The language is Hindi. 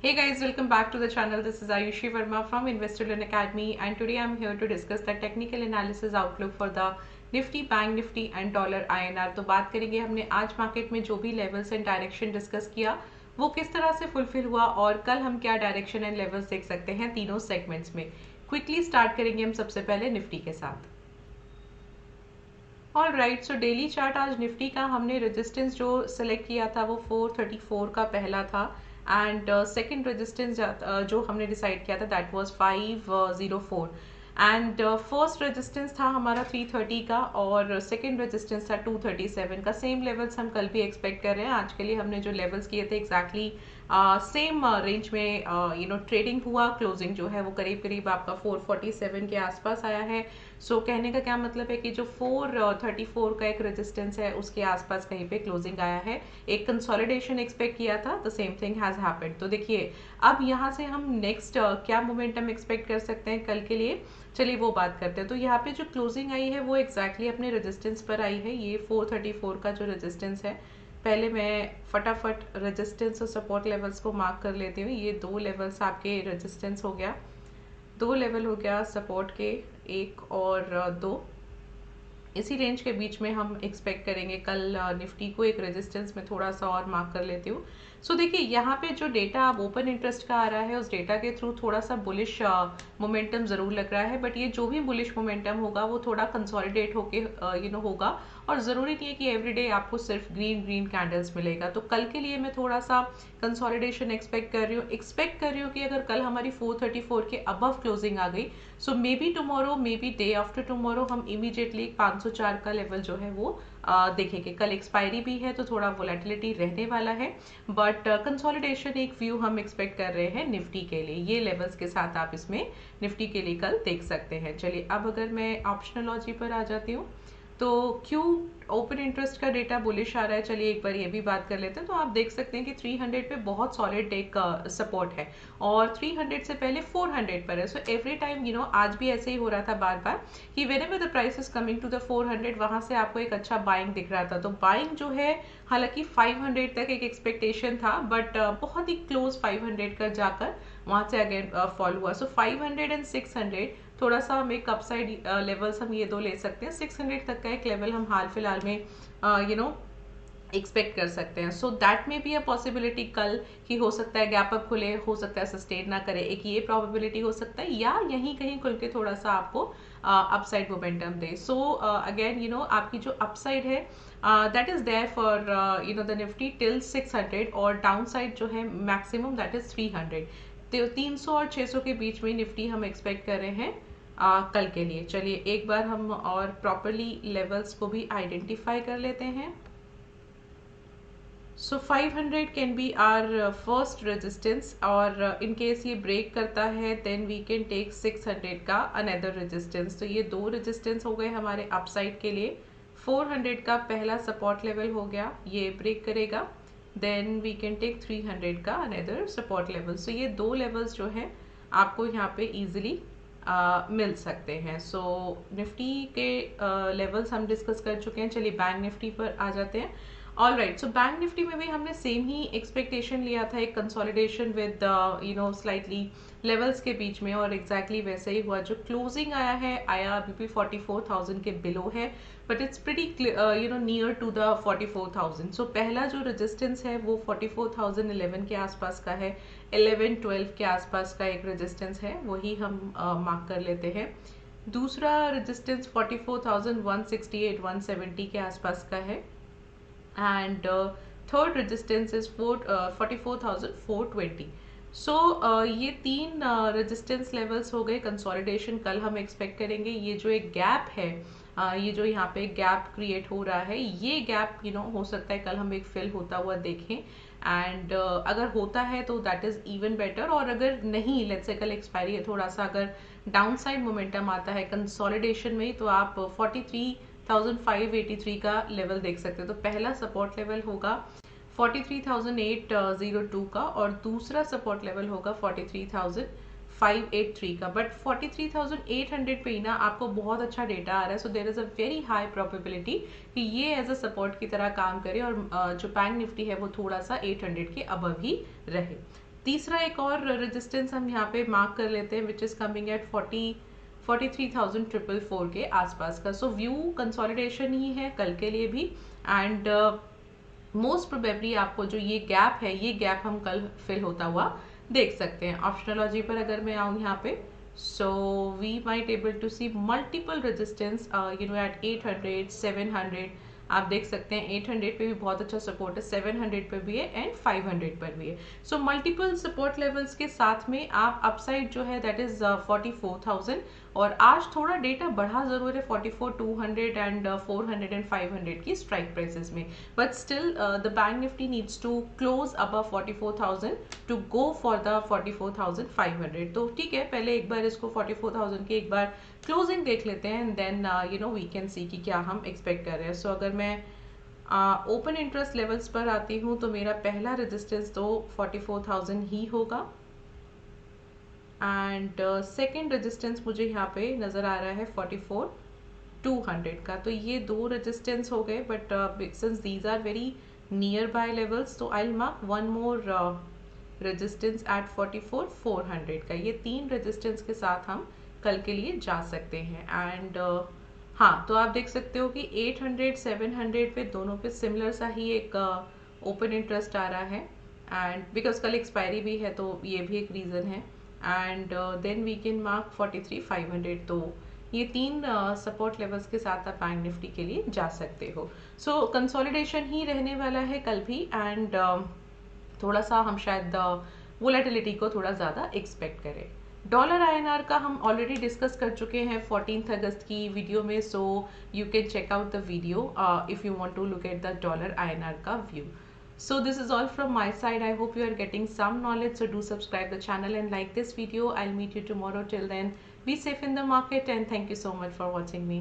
Hey guys, welcome back to the channel. This is Ayushi Verma from Investor Learn Academy, and today I'm here to discuss the technical analysis outlook for the Nifty, Bank Nifty and dollar INR। तो बात करेंगे हमने आज मार्केट में जो भी लेवल्स एंड डायरेक्शन डिस्कस किया वो किस तरह से फुलफिल हुआ और कल हम क्या डायरेक्शन एंड लेवल्स देख सकते हैं तीनों सेगमेंट्स में। क्विकली स्टार्ट करेंगे हम सबसे पहले निफ्टी के साथ। All right, so daily chart आज निफ्टी का हमने रेजिस्टेंस जो सेलेक्ट किया था वो 434 का पहला था एंड सेकंड रेजिस्टेंस जो हमने डिसाइड किया था that was 504 and first resistance था हमारा 330 का और सेकंड रेजिस्टेंस था 237 का। सेम लेवल्स हम कल भी एक्सपेक्ट कर रहे हैं। आज के लिए हमने जो लेवल्स किए थे एग्जैक्टली सेम रेंज में ट्रेडिंग हुआ। क्लोजिंग जो है वो करीब करीब आपका 447 के आसपास आया है। सो कहने का क्या मतलब है कि जो 434 का एक रेजिस्टेंस है उसके आसपास कहीं पे क्लोजिंग आया है। एक कंसोलिडेशन एक्सपेक्ट किया था, the same thing has happened. तो देखिए अब यहाँ से हम नेक्स्ट क्या मोमेंटम एक्सपेक्ट कर सकते हैं कल के लिए, चलिए वो बात करते हैं। तो यहाँ पे जो क्लोजिंग आई है वो एग्जैक्टली अपने रेजिस्टेंस पर आई है। ये 434 का जो रेजिस्टेंस है, पहले मैं फटाफट रेजिस्टेंस और सपोर्ट लेवल्स को मार्क कर लेती हूँ। ये दो लेवल्स आपके रेजिस्टेंस हो गया, दो लेवल हो गया सपोर्ट के, एक और दो। इसी रेंज के बीच में हम एक्सपेक्ट करेंगे कल निफ्टी को। एक रेजिस्टेंस में थोड़ा सा और मार्क कर लेती हूँ। सो देखिए यहाँ पे जो डेटा अब ओपन इंटरेस्ट का आ रहा है उस डेटा के थ्रू थोड़ा सा बुलिश मोमेंटम जरूर लग रहा है, बट ये जो भी बुलिश मोमेंटम होगा वो थोड़ा कंसोलिडेट होके होगा और ज़रूरी नहीं है कि एवरीडे आपको सिर्फ ग्रीन ग्रीन कैंडल्स मिलेगा। तो कल के लिए मैं थोड़ा सा कंसोलिडेशन एक्सपेक्ट कर रही हूँ कि अगर कल हमारी 434 के अबव क्लोजिंग आ गई, so may be tomorrow, may be day after tomorrow हम इमीडिएटली 504 का लेवल जो है वो देखेंगे। कल एक्सपायरी भी है तो थोड़ा वोलेटिलिटी रहने वाला है, बट कंसोलिडेशन एक व्यू हम एक्सपेक्ट कर रहे हैं निफ्टी के लिए। ये लेवल्स के साथ आप इसमें निफ्टी के लिए कल देख सकते हैं। चलिए अब अगर मैं ऑप्शनोलॉजी पर आ जाती हूँ तो क्यों ओपन इंटरेस्ट का डेटा बुलिश आ रहा है, चलिए एक बार ये भी बात कर लेते हैं। तो आप देख सकते हैं कि 300 पे बहुत सॉलिड एक सपोर्ट है और 300 से पहले 400 पर है। सो एवरी टाइम आज भी ऐसे ही हो रहा था बार बार कि whenever the price is coming to the 400 वहां से आपको एक अच्छा बाइंग दिख रहा था। तो बाइंग जो है हालांकि 500 तक एक एक्सपेक्टेशन था, बट बहुत ही क्लोज 500 कर जाकर वहां से अगेन फॉल हुआ। सो 500 एंड 600 थोड़ा सा हम एक अपसाइड लेवल्स हम ये दो ले सकते हैं। 600 तक का एक लेवल हम हाल फिलहाल में एक्सपेक्ट कर सकते हैं। सो दैट में भी अ पॉसिबिलिटी कल की हो सकता है गैप अप खुले, हो सकता है सस्टेन ना करे, एक ये प्रोबेबिलिटी हो सकता है, या यहीं कहीं खुल के थोड़ा सा आपको अपसाइड मोमेंटम दे। सो अगेन आपकी जो अपसाइड है that is there for the Nifty till 600 और डाउन साइड जो है मैक्सिमम दैट इज 300। तो 300 और 600 के बीच में निफ्टी हम एक्सपेक्ट कर रहे हैं कल के लिए। चलिए एक बार हम और प्रॉपरली लेवल्स को भी आइडेंटिफाई कर लेते हैं। So 500 can be our first resistance और इन केस ये ब्रेक करता है देन वी कैन टेक 600 का अनदर रेजिस्टेंस। तो ये दो रेजिस्टेंस हो गए हमारे अपसाइड के लिए। 400 का पहला सपोर्ट लेवल हो गया, ये ब्रेक करेगा देन वी कैन टेक 300 का अनदर सपोर्ट लेवल। सो ये दो लेवल्स जो है आपको यहाँ पे इजीली मिल सकते हैं। सो निफ्टी के लेवल्स हम डिस्कस कर चुके हैं। चलिए बैंक निफ्टी पर आ जाते हैं। All right, so bank Nifty में भी हमने सेम ही एक्सपेक्टेशन लिया था, एक कंसोलिडेशन विद स्लाइटली लेवल्स के बीच में, और एग्जैक्टली वैसे ही हुआ। जो क्लोजिंग आया है आया अभी भी 44,000 के बिलो है, but it's pretty near to the 44,000। So पहला जो रेजिस्टेंस है वो 44,011 के आसपास का है, 11-12 के आसपास का एक रेजिस्टेंस है, वही हम मार्क कर लेते हैं। दूसरा रेजिस्टेंस 44,168-170 के आसपास का है and third resistance is 44,420। सो ये तीन रेजिस्टेंस लेवल्स हो गए। कंसोलिडेशन कल हम एक्सपेक्ट करेंगे। ये जो एक गैप है ये जो यहाँ पे गैप क्रिएट हो रहा है, ये गैप हो सकता है कल हम एक फिल होता हुआ देखें एंड अगर होता है तो दैट इज इवन बेटर, और अगर नहीं, लेट्स से कल एक्सपायरी है, थोड़ा सा अगर डाउन साइड मोमेंटम आता है कंसोलिडेशन में तो आप 43,583 का लेवल देख सकते हैं। तो पहला सपोर्ट लेवल होगा 43,802 का और दूसरा सपोर्ट लेवल होगा 43,583 का। बट 43,800 पे ही ना आपको बहुत अच्छा डेटा आ रहा है। So there is a very high probability कि ये एज अ सपोर्ट की तरह काम करे और जो बैंक निफ्टी है वो थोड़ा सा 800 के अबव ही रहे। तीसरा एक और रेजिस्टेंस हम यहाँ पे मार्क कर लेते हैं विच इज कमिंग एट 43,444 के आसपास का। सो व्यू कंसोलिडेशन ही है कल के लिए भी, एंड मोस्ट प्रोबेबली आपको जो ये गैप है, ये गैप हम कल फिल होता हुआ देख सकते हैं। ऑप्शनोलॉजी पर अगर मैं आऊँ यहाँ पे, so we might able to see multiple resistance at 800, 700। आप देख सकते हैं 800 पे भी बहुत अच्छा सपोर्ट है, 700 पे भी है एंड 500 पर भी है। सो मल्टीपल सपोर्ट लेवल्स के साथ में आप अपसाइड जो है दैट इज 44,000, और आज थोड़ा डेटा बढ़ा जरूर है 44,200 एंड 400 एंड 500 की स्ट्राइक प्राइसेस में, but still the bank Nifty needs to close above 44,000 to go for the 44,500। तो ठीक है, पहले एक बार इसको 44,000 की एक बार क्लोजिंग देख लेते हैं and then we can see कि क्या हम एक्सपेक्ट कर रहे हैं। सो अगर मैं ओपन इंटरेस्ट लेवल्स पर आती हूँ तो मेरा पहला रेजिस्टेंस तो 44,000 ही होगा, एंड सेकेंड रेजिस्टेंस मुझे यहाँ पे नज़र आ रहा है 44,200 का। तो ये दो रेजिस्टेंस हो गए, but since these are very near buy levels, तो I will mark one more resistance at 44,400 का। ये तीन रेजिस्टेंस के साथ हम कल के लिए जा सकते हैं। एंड हाँ, तो आप देख सकते हो कि 800, 700 पे दोनों पे सिमिलर सा ही एक ओपन इंटरेस्ट आ रहा है, एंड बिकॉज कल एक्सपायरी भी है तो ये भी एक रीज़न है। And then we can mark 43,500। तो ये तीन सपोर्ट लेवल्स के साथ आप बैंक निफ्टी के लिए जा सकते हो। सो कंसोलिडेशन ही रहने वाला है कल भी, एंड थोड़ा सा हम शायद वोलेटिलिटी को थोड़ा ज़्यादा एक्सपेक्ट करें। डॉलर आईएनआर का हम ऑलरेडी डिस्कस कर चुके हैं 14 अगस्त की वीडियो में, so you can check out the video if you want to look at the dollar INR का व्यू. So this is all from my side. I hope you are getting some knowledge. So do subscribe the channel and like this video. I'll meet you tomorrow. Till then, be safe in the market and thank you so much for watching me.